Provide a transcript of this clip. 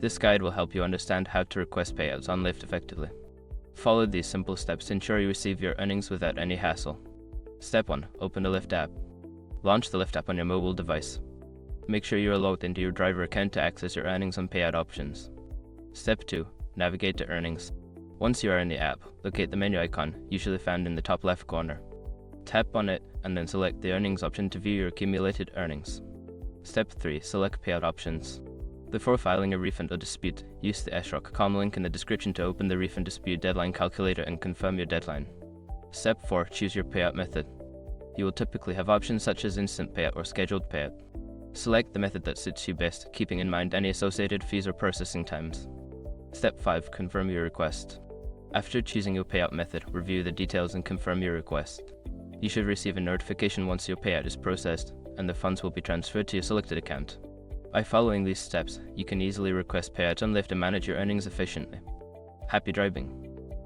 This guide will help you understand how to request payouts on Lyft effectively. Follow these simple steps to ensure you receive your earnings without any hassle. Step 1. Open the Lyft app. Launch the Lyft app on your mobile device. Make sure you are logged into your driver account to access your earnings and payout options. Step 2. Navigate to earnings. Once you are in the app, locate the menu icon, usually found in the top left corner. Tap on it and then select the earnings option to view your accumulated earnings. Step 3. Select payout options. Before filing a refund or dispute, use the SROC.com link in the description to open the refund dispute deadline calculator and confirm your deadline. Step 4. Choose your payout method. You will typically have options such as instant payout or scheduled payout. Select the method that suits you best, keeping in mind any associated fees or processing times. Step 5. Confirm your request. After choosing your payout method, review the details and confirm your request. You should receive a notification once your payout is processed, and the funds will be transferred to your selected account. By following these steps, you can easily request payouts on Lyft and manage your earnings efficiently. Happy driving!